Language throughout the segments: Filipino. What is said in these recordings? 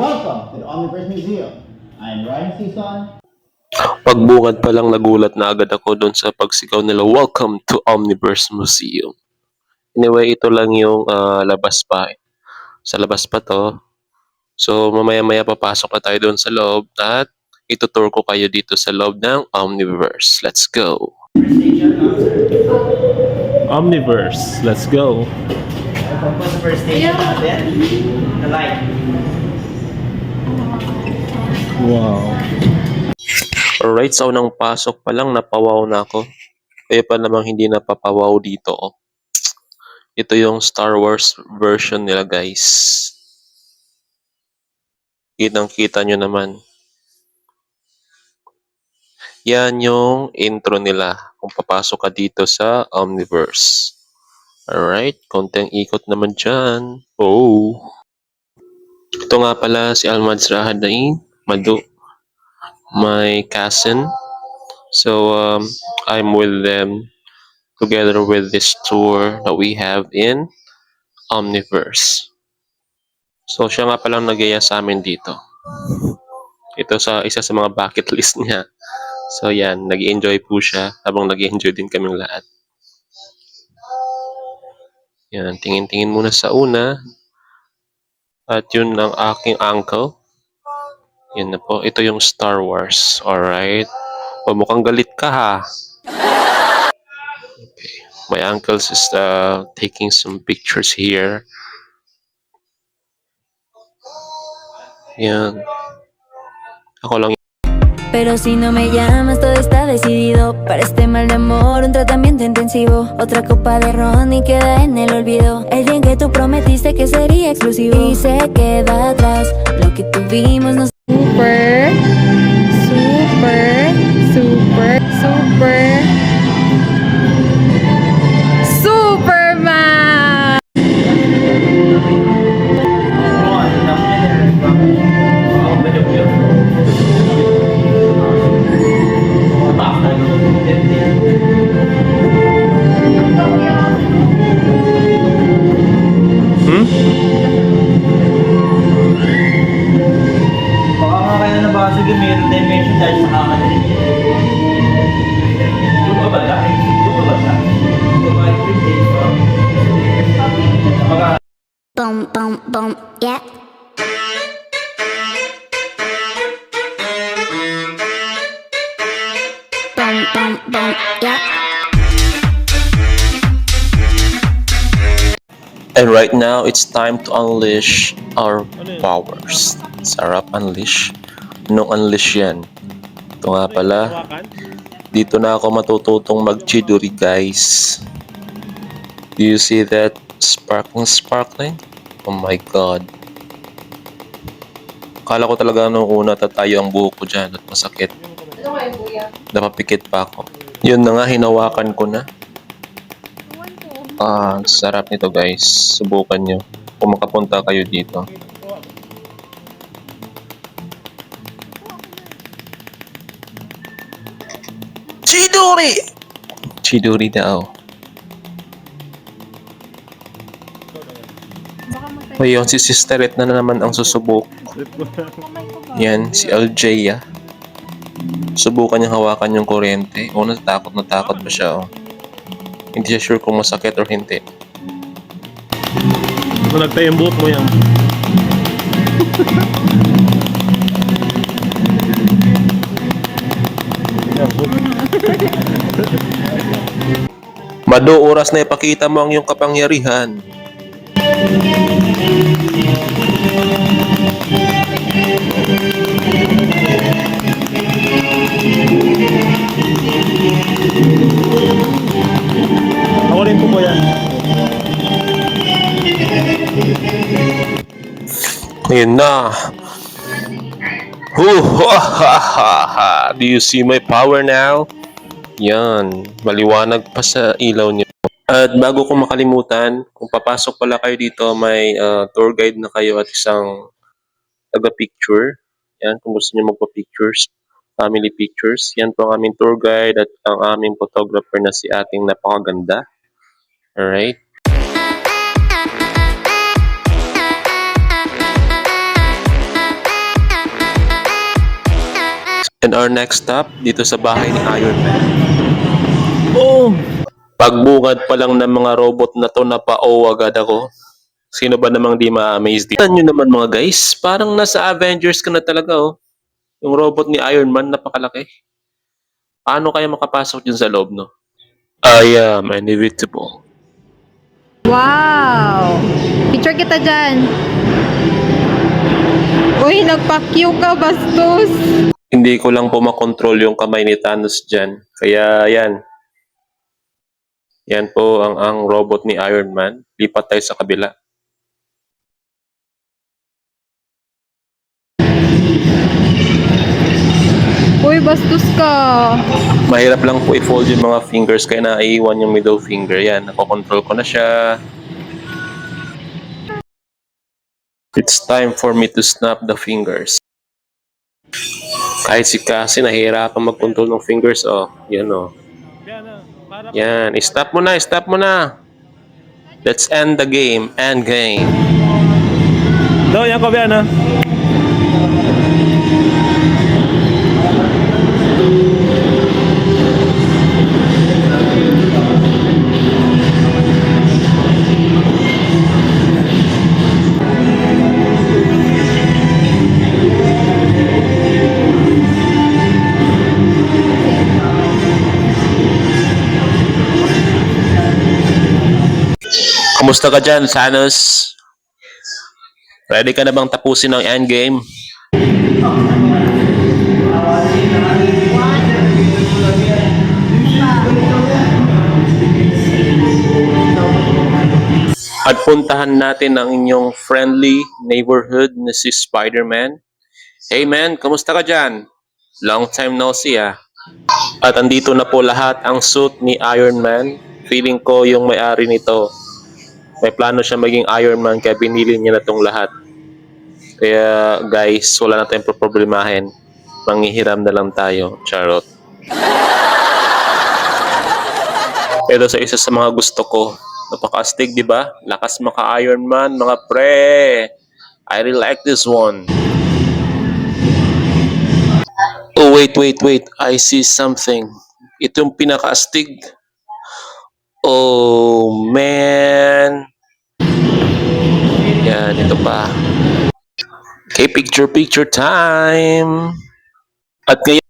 Welcome to the Omniverse Museum. I'm Ryan Season. Pagbungad pa lang nagulat na agad ako doon sa pagsigaw nila, "Welcome to Omniverse Museum." Anyway, ito lang yung labas pa. Sa labas pa to. So, mamaya-maya papasok na tayo doon sa loob at itutour ko kayo dito sa loob ng Omniverse. Let's go! Omniverse, let's go! Ito po sa first station natin. The light. Wow! Alright, sa unang pasok pa lang napawaw na ako. Kaya pa namang hindi napapawaw dito. Oh. Ito yung Star Wars version nila, guys. Kitang-kita nyo naman. Yan yung intro nila kung papasok ka dito sa Omniverse. Alright, konting ikot naman dyan. Oh! Ito nga pala si Almads Rahadain, Madu, my cousin. So, I'm with them together with this tour that we have in Omniverse. So, siya nga palang nagaya sa amin dito. Ito sa isa sa mga bucket list niya. So, yan. Nag-enjoy po siya habang nag-enjoy din kaming lahat. Yan. Tingin-tingin muna sa una. At yun ang aking uncle. Yan na po. Ito yung Star Wars. Alright. O, mukhang galit ka ha. Okay. My uncle is taking some pictures here. Yan. Ako lang. Pero si no me llamas, todo está decidido. Para este mal de amor, un tratamiento intensivo. Otra copa de ron y queda en el olvido. El día en que tú prometiste que sería exclusivo. Y se queda atrás lo que tuvimos. No... Super, super, super, super, Superman. Baka nga kayo na baka sige mayroon dimension dahil sa kakamali. Doon ba ba? Doon ba ba? Doon ba ba? Boom, boom, boom, yeah. Boom, boom, boom, yeah. And right now, it's time to unleash our powers. Sarap unleash. Anong unleash yan? Ito nga pala. Dito na ako matututong mag-chidori, guys. Do you see that sparkling? Oh my God. Akala ko talaga nung una tatayo ang buhok ko dyan at masakit. Ano kayo, kuya? Napapikit pa ako. Yun na nga, hinawakan ko na. Ang sarap nito, guys. Subukan nyo. Kung makapunta kayo dito. Chidori! Chidori daw. O yun, si Sisterit na naman ang susubok. Yan, si LJ. Subukan niyang hawakan yung kuryente. O, natakot ba siya, oh. Hindi siya sure kung masakit or hindi. Nagtayo yung buhok mo yan. Mado, oras na ipakita mo ang iyong kapangyarihan. Ako rin po po yan. Ayun na. Do you see my power now? Yan. Maliwanag pa sa ilaw niyo. At bago ko makalimutan, kung papasok pala kayo dito, may tour guide na kayo at isang taga-picture. Yan, kung gusto niyo magpa-pictures, family pictures. Yan po ang aming tour guide at ang aming photographer na si ating napakaganda. Alright? And our next stop, dito sa bahay ni Iron Man. Oh! Pagbungad pa lang ng mga robot na to, napa-o agad ako. Sino ba namang di ma-amaze dito? Tignan nyo naman mga guys, parang nasa Avengers ka na talaga oh. Yung robot ni Iron Man, napakalaki. Paano kaya makapasok dyan sa loob, no? I am inevitable. Wow! Picture kita dyan. Uy, nagpa-Q ka, bastos. Hindi ko lang po makontrol yung kamay ni Thanos dyan. Kaya yan. Yan po ang robot ni Iron Man. Lipat tayo sa kabila. Uy, bastos ka. Mahirap lang po i-fold yung mga fingers kaya naiiwan yung middle finger. Yan, nakokontrol ko na siya. It's time for me to snap the fingers. Kahit si Cassie nahihirapan mag-control ng fingers. Oh, yan oh. Yan, stop mo na, stop mo na. Let's end the game. End game. Do, yan ko ba na? Kumusta ka dyan, Thanos? Ready ka na bang tapusin ang endgame? At puntahan natin ang inyong friendly neighborhood na si Spider-Man. Hey man, kumusta ka dyan? Long time no see ah. At andito na po lahat ang suit ni Iron Man. Feeling ko yung may-ari nito. May plano siya maging Iron Man kaya binili niya na itong lahat. Kaya guys, wala na tayong problemahin. Manghihiram na lang tayo. Charot. Ito sa isa sa mga gusto ko. Napaka-astig, di ba? Lakas maka-Iron Man, mga pre. I really like this one. Oh, wait. I see something. Ito yung pinaka-astig. Oh, man. Yan, ito pa. Okay, picture time. At ngayon,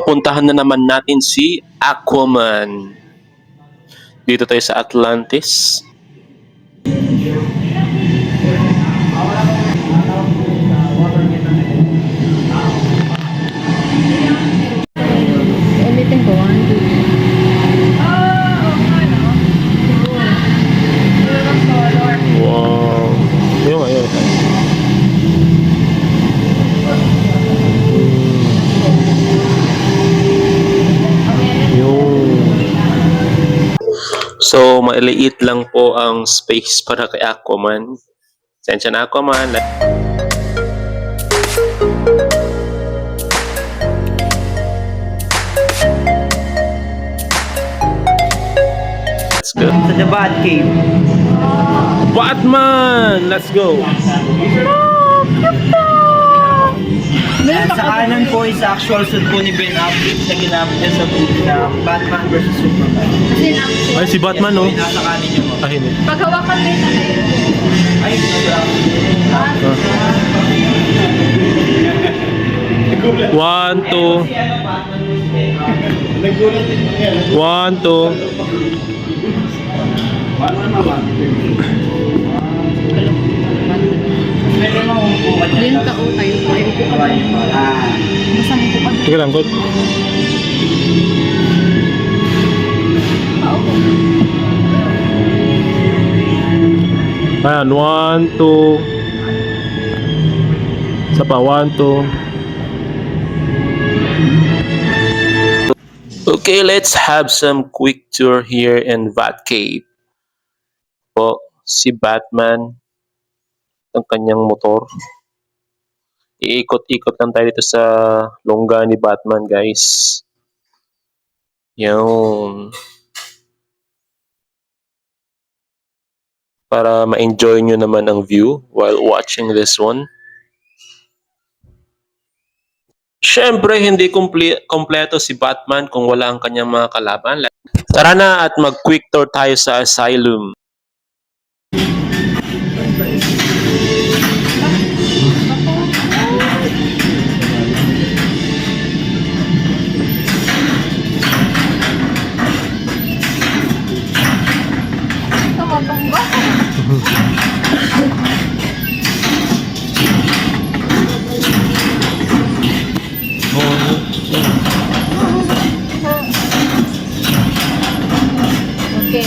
puntahan na naman natin si Aquaman. Dito tayo sa Atlantis. Ulitin ko, 1, 2. Wow. Yun. So, maliit lang po ang space para kay Aquaman. Sensya na Aquaman. Let's go. Sa The Batcave. Batman! Let's go! Sa kanan po is actual suit po ni Ben Affleck na ginamit niya sa movie na Batman vs. Superman. Ay, si Batman, no? Yes, po, nasa kanin niyo mo. Ah, hindi. Paghawakan din na kayo. Ay, One, two. One, two. Din ka o tayo. Tayo ko ka. Masang ko pa. Sige lang, good. Ayan, 1, 2. Isa pa, 1, 2. Okay, let's have some quick tour here in Batcave. Po, si Batman, ang kanyang motor. Iikot-ikot lang tayo dito sa longga ni Batman, guys. Yun. Para ma-enjoy nyo naman ang view while watching this one. Siyempre, hindi kompleto si Batman kung wala ang kanyang mga kalaban. Tara na at mag-quick tour tayo sa Asylum. Okay.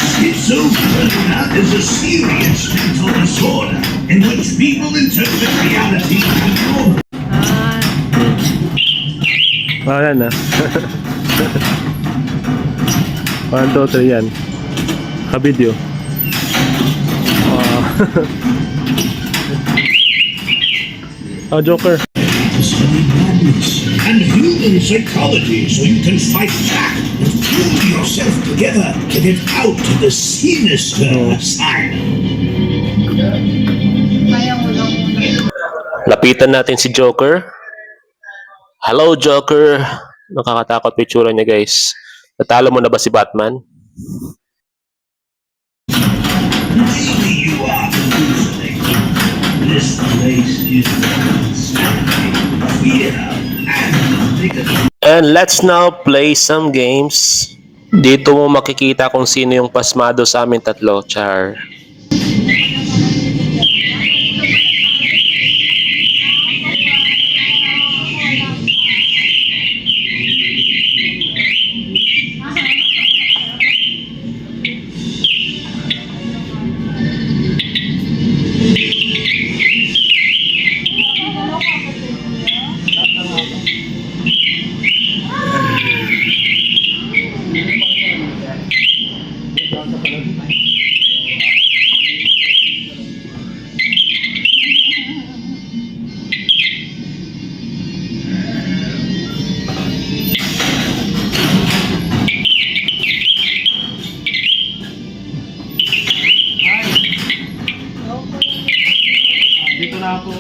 Schizophrenia is a serious mental disorder in which people interpret reality as Ayan na. 1, 2, 3 yan. Ka-video. Joker. study madness and human psychology so you can fight back and pull yourself together to get out of the sinister asylum. Kaya mo lang muna. Lapitan natin si Joker. Hello, Joker. Nakakatakot yung itsura niya, guys. Natalo mo na ba si Batman? Maybe you are hallucinating. This place is insanity, fear, and dignity. And let's now play some games. Dito mo makikita kung sino yung pasmado sa amin tatlo, Char. Dito na ako.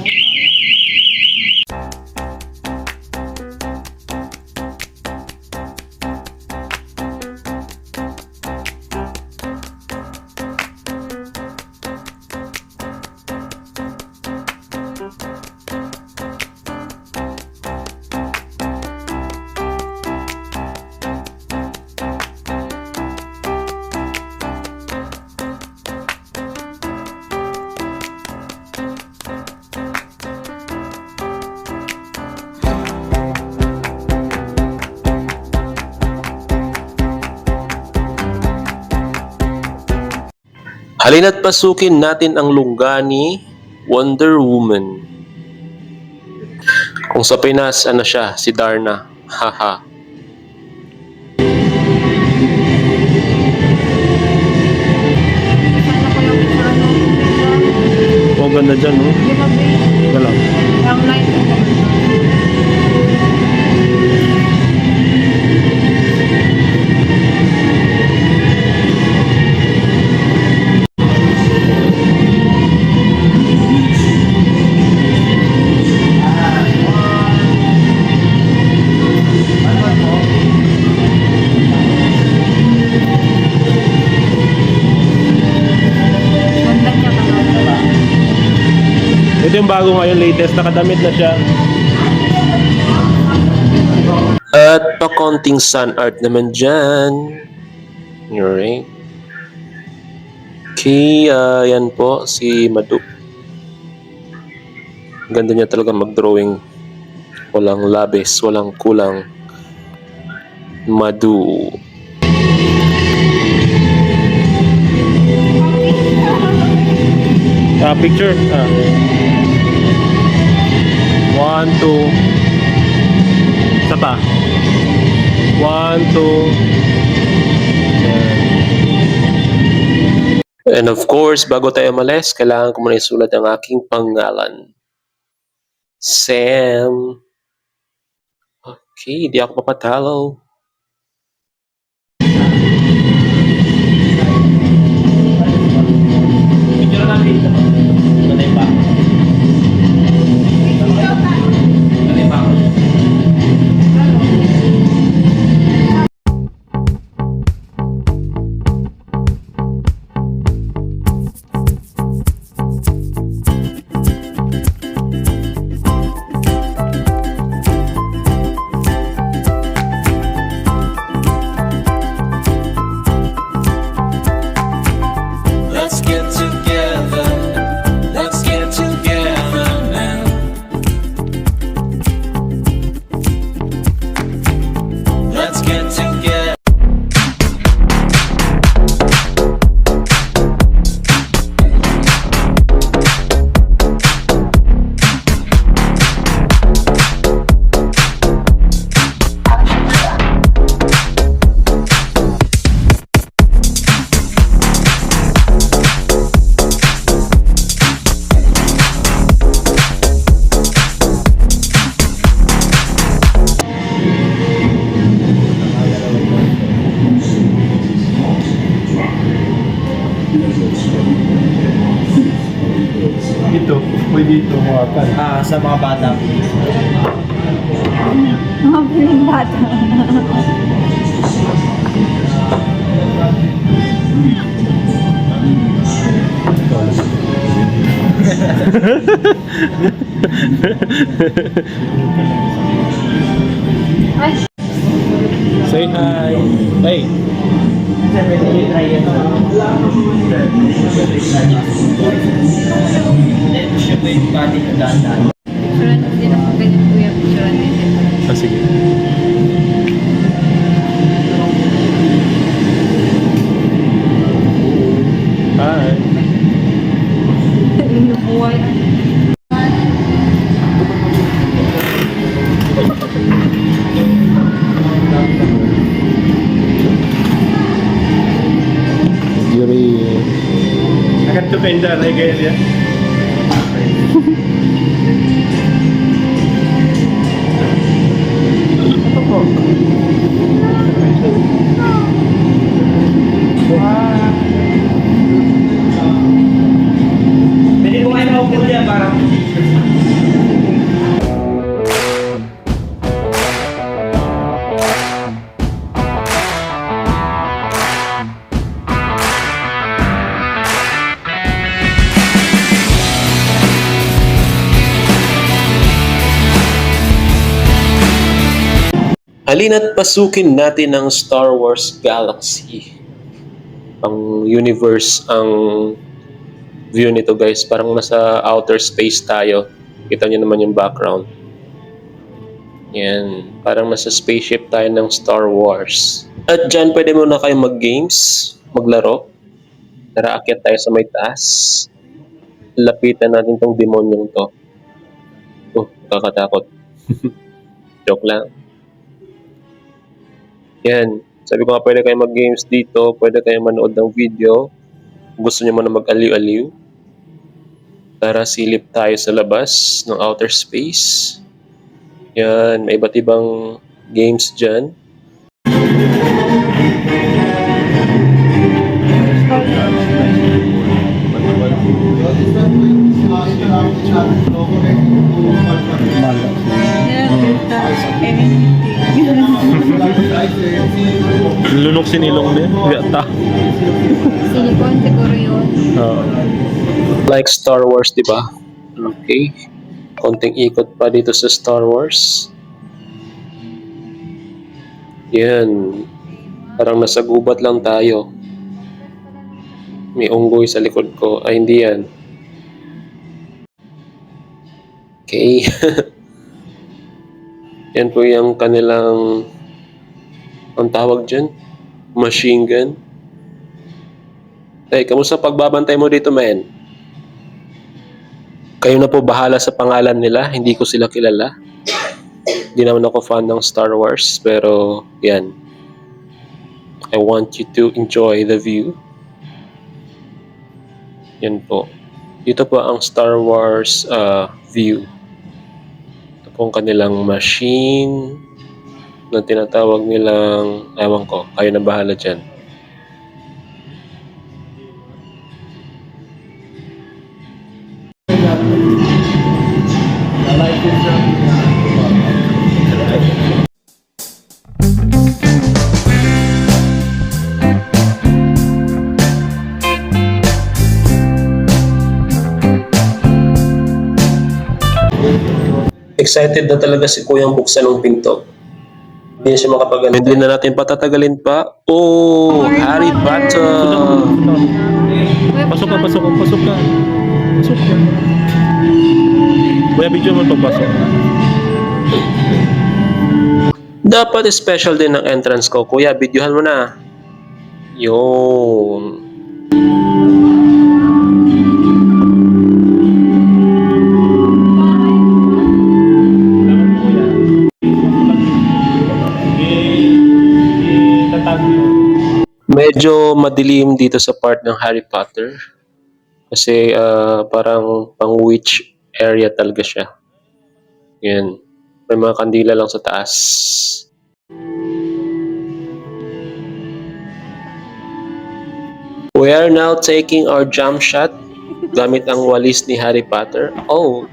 Halina't pasukin natin ang lungga ni Wonder Woman. Kung sa Pinas, ano siya? Si Darna. Haha. Oh, ganda dyan, no? Di ba, babe? Wala. Ang light ko. Ganda niya ka. Ito yung bago ngayon, latest. Nakadamit na siya. At pakonting sun art naman dyan. Alright. Kaya yan po si Madu. Ganda niya talaga mag-drawing. Walang labis, walang kulang. Madu. Picture. 1, 2. Isa pa. 1, 2. And of course, bago tayo umalis, kailangan ko muna isulat ang aking pangalan. Sam. Okay, di ako papatalo. Picture natin. Ito ba? Ito ba? Let's get together. Let's get together now. Let's get together. Dito. Pwede dito hawakan. Sa mga bata. Mga piling bata. Say hi. Hey. Then, siya po yung body na dahan-dahan. Picturean din ako ganyan kuya. Picturean din. Sige. Hi. Buhay. Yuri. Akan tupenda na guys ya. Pwede mo kayo maupo dyan parang... Halina't pasukin natin ang Star Wars Galaxy. Ang universe ang view nito guys. Parang nasa outer space tayo. Kita nyo naman yung background. Yan. Parang nasa spaceship tayo ng Star Wars. At dyan pwede muna kayo mag-games, maglaro. Tara, akyat tayo sa may taas. Lapitan natin tong demonyong to. Kakatakot. Joke lang. Yan. Sabi ko nga pwede kayo mag-games dito, pwede kayo manood ng video. Gusto nyo man na mag-aliw-aliw. Tara, silip tayo sa labas ng outer space. Yan, may iba't ibang games dyan. Lunok sinilong din. Yata. Silicon siguro yun. Like Star Wars, di ba? Okay. Konting ikot pa dito sa Star Wars. Yan. Parang nasa gubat lang tayo. May unggoy sa likod ko. Ay, hindi yan. Okay. Yan po yung kanilang ang tawag dyan? Machine gun. Hey, kamusta pagbabantay mo dito, man? Kayo na po bahala sa pangalan nila. Hindi ko sila kilala. Hindi naman ako fan ng Star Wars. Pero, yan. I want you to enjoy the view. Yan po. Dito po ang Star Wars view. Ito po ang kanilang machine na tinatawag nilang, ewan ko, kayo na bahala dyan. Excited na talaga si Kuyang buksan ng pinto. Hindi na siya makapagano. Hindi na natin patatagalin pa. Oh, Harry Potter! Pasok ka. Pasok ka. Kuya, video mo pagpasok. Dapat special din ang entrance ko. Kuya, videohan mo na. Yun. Medyo madilim dito sa part ng Harry Potter. Kasi parang pang witch area talaga siya. Yan. May mga kandila lang sa taas. We are now taking our jump shot gamit ang walis ni Harry Potter. Oh!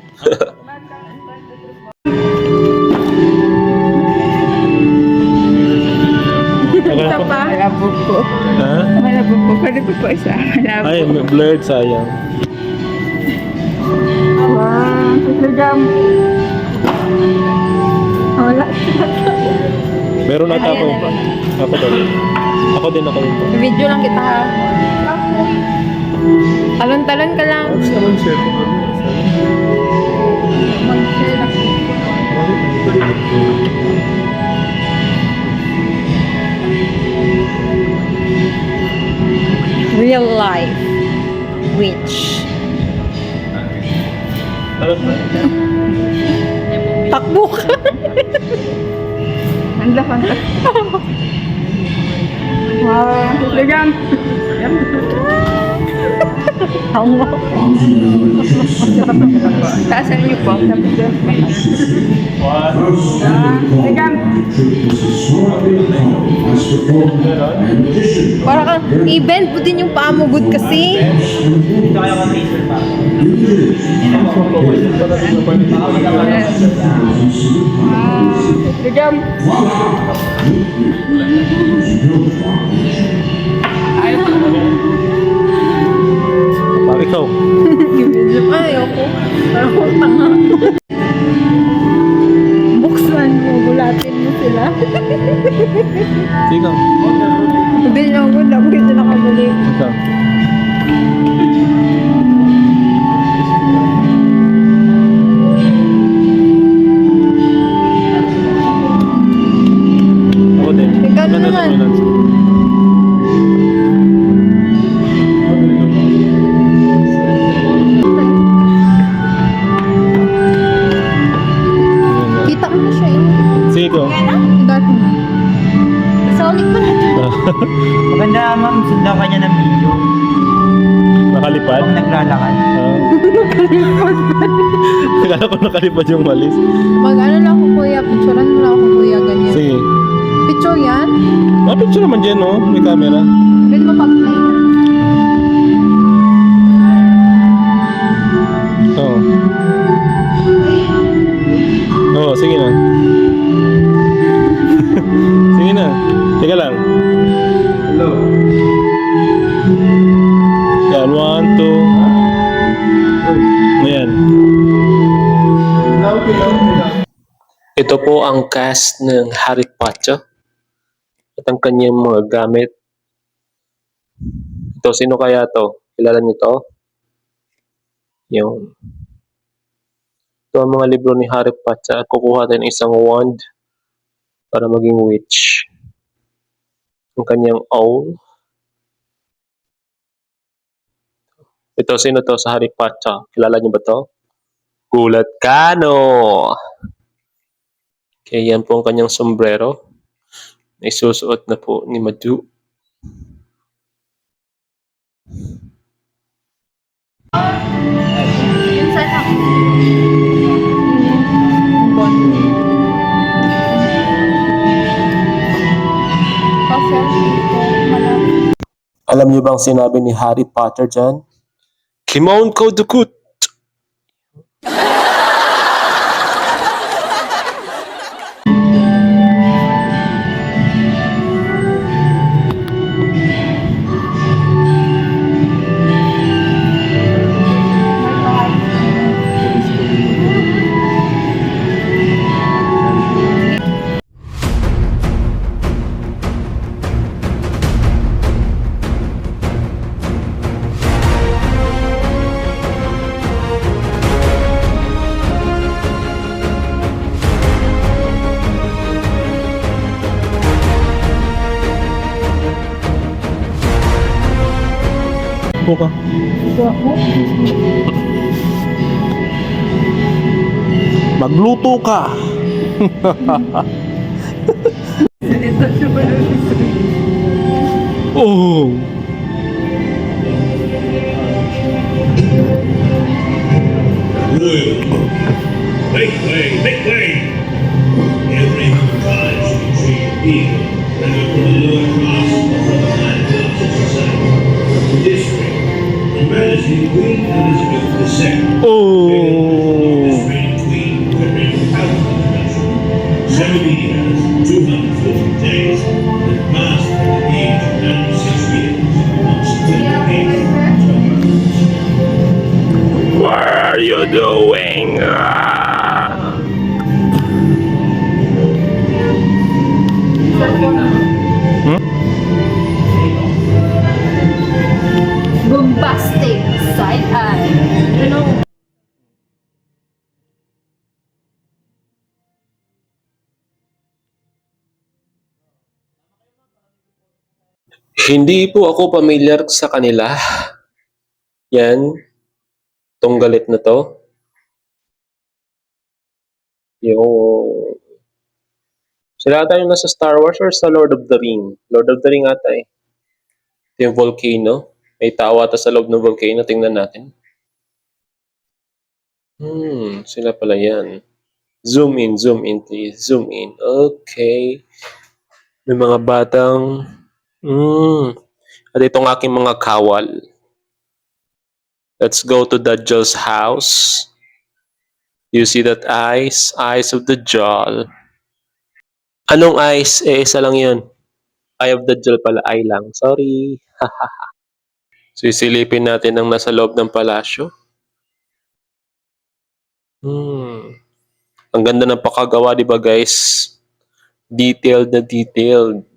Isa pa. Malabog po. Ha? Malabog po. Pwede po po isa. Malabog. Ay, blurred, sayang. Wow. Sasagam. Wala. Meron ata ako. Ako din. Ako din. Video lang kita ha. Talon-talon ka lang. Mag-share lang. Real life witch. Takbo ka. Handa. Wow. Lagan. Hawa. Taasan niyo po. Lagan. Para kang i-bend po din yung paa mo good kasi. Ito kaya mag-taser pa. Lagan. Para ikaw. Ayoko. Parang akong tanga. Buksan mo, gulatin mo sila. Ikaw. Hindi na ako, dapat ito nakabalik. Ikaw. Ako din. Ikaw na Ganda sa naman. balance. Kita ko na siya eh. Sige, ikaw. Dati na. Solid ko na ito. Maganda ma'am, sundan ka niya ng video. Nakalipad? Kung naglalakad. Akala ko nakalipad yung walis. Mag-ano lang ako kuya, picturean mo lang ako kuya, ganyan. Sige. Picture yan? Picture naman dyan, no? May camera. Pwede mo pag-play. Oo. Oo, sige na. Sige na. Teka lang. Hello. Yan, 1, 2. Ayan. Ito po ang cast ng Harry Potter. At ang kanyang mga gamit. Ito, sino kaya to? Kilala niyo to? Yung. Ito ang mga libro ni Harry Potter. At kukuha tayo ng isang wand para maging witch. Ang kanyang owl. Ito, sino to sa Harry Potter? Kilala niyo ba to? Gulat ka, no? Kaya yan po ang kanyang sombrero. Isusuot na po ni Madu. Yun sana. Alam niyo bang sinabi ni Harry Potter dyan? Kimon ko dukut! Buka. Magluto ka. Oh. Make way, make way! Every humankind should be treated equal, whether from the lower class or from the higher class of society. This way, Her Majesty Queen Elizabeth II, Oh. reigning Queen who had reigned out of the country 70 years, 240 days, and passed at the age of 96 years on September 8th. What are you doing? Bombastic side eye. Ano? Hindi po ako pamilyar sa kanila. Yan. Tong galit na to. Yung... Sila ata yung nasa Star Wars or sa Lord of the Ring? Lord of the Ring ata eh. Ito yung volcano. May tao ata sa loob ng volcano. Tingnan natin. Sila pala yan. Zoom in please. Zoom in. Okay. May mga batang... At itong aking mga kawal. Let's go to Dajjal's house. You see that eyes? Eyes of Dajjal. Anong eyes? Isa lang yun. Eye of Dajjal pala. Eye lang. Sorry. Sisilipin natin ang nasa loob ng palasyo. Ang ganda ng pakagawa, di ba guys? Detailed na detailed.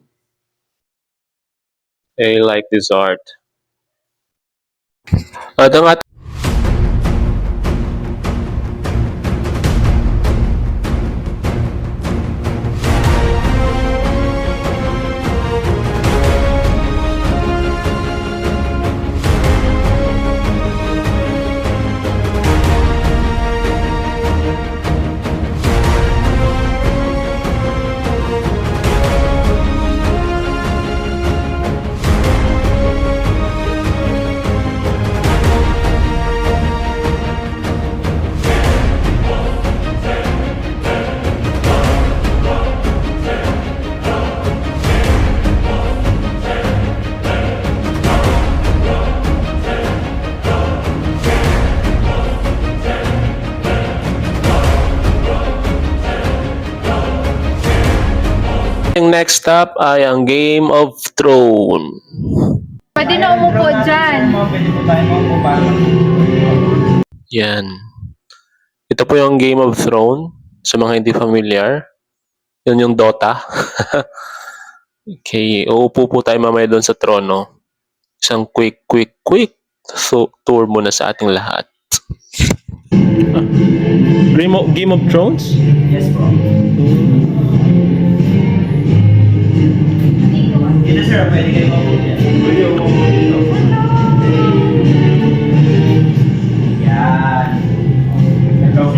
I like this art. At ang next stop ay ang Game of Thrones. Pwede na umupo dyan. Pwede po tayo mamupa. Yan. Ito po yung Game of Thrones. Sa mga hindi familiar. Yun yung Dota. Okay. Uupo po tayo mamaya doon sa trono. Isang quick. So, tour muna sa ating lahat. Game of Thrones? Yes po. Dito sir, pwede kayo mabuti. Pwede ako mabuti. Yan. Ikaw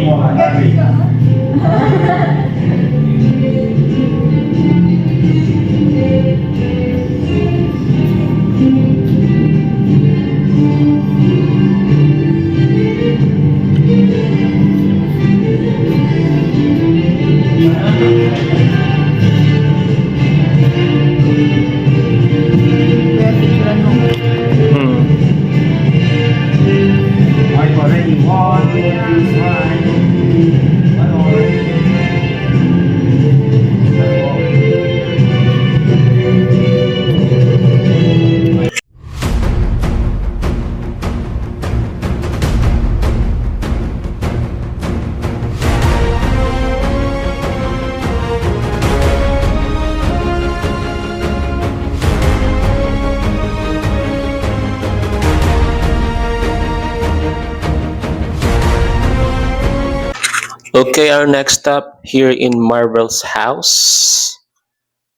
Okay, our next stop here in Marvel's house.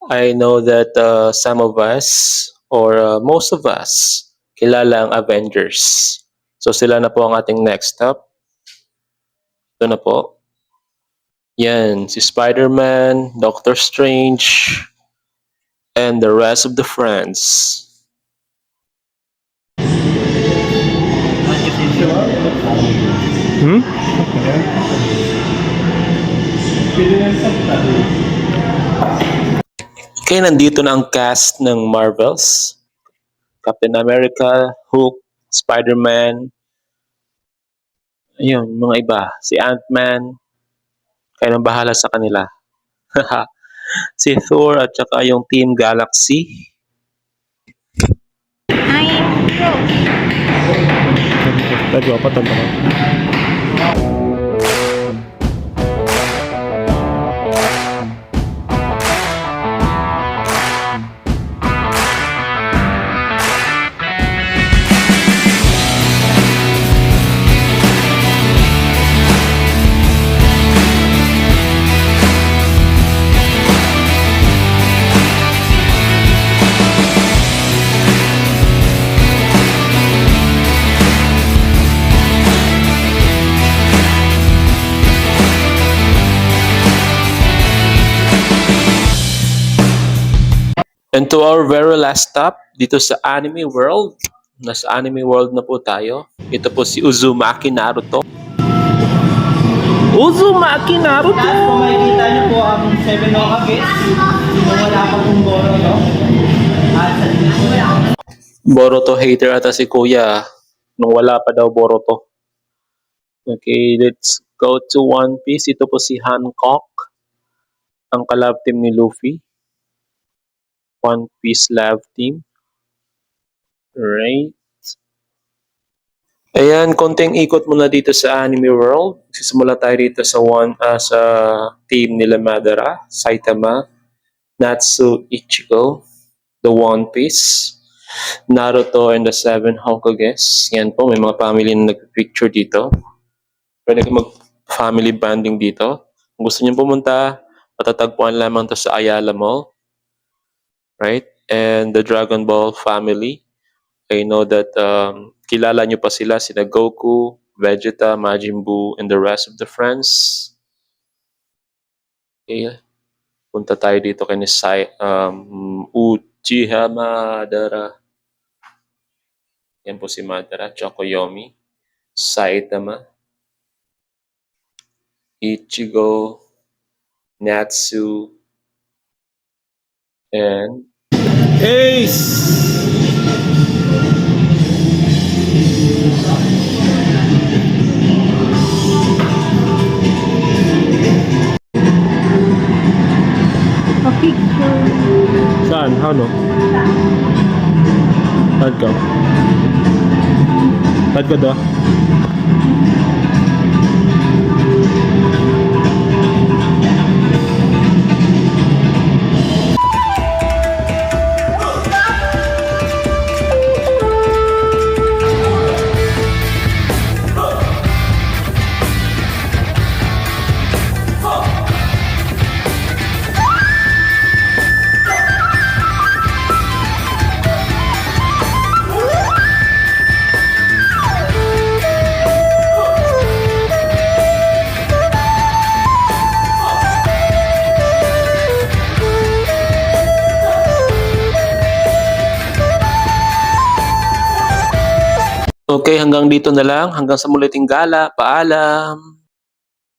I know that some of us, or most of us, kilala ang Avengers. So sila na po ang ating next stop. Ito na po. Yan, si Spider-Man, Doctor Strange, and the rest of the friends. Hmm? Okay, nandito na ang cast ng Marvels. Captain America, Hulk, Spider-Man, ayun, mga iba. Si Ant-Man, kayo nang bahala sa kanila. Si Thor at saka yung Team Galaxy. Tagwa pa, tanda ka. And to our very last stop, dito sa Anime World. Nasa Anime World na po tayo. Ito po si Uzumaki Naruto. Uzumaki Naruto! At kung makikita niyo po ang 7 Hokage, kung wala pa pong Boro, no? At sa likod po yan. Boruto hater ata si Kuya. Nung wala pa daw Boruto. Okay, let's go to One Piece. Ito po si Hancock. Ang collab team ni Luffy. One Piece Love Team. Right. Ayan, konting ikot muna dito sa Anime World. Sisimula tayo dito sa sa team nila Madara, Saitama, Natsu, Ichigo, the One Piece, Naruto, and the 7 Hokages. Yan po, may mga family na nag-picture dito. Pwede kayo mag-family banding dito. Kung gusto niyo pumunta, matatagpuan lamang to sa Ayala Mall. Right? And the Dragon Ball family. I know that kilala nyo pa sila, sina Goku, Vegeta, Majin Buu, and the rest of the friends. Okay. Punta tayo dito kay ni Uchiha Madara. Yan po si Madara, Chokoyomi, Saitama, Ichigo, Natsu, and Ace! Saan? Ano? Saan ka? Saan ka daw? okay, hanggang dito na lang. Hanggang sa muliting gala. Paalam!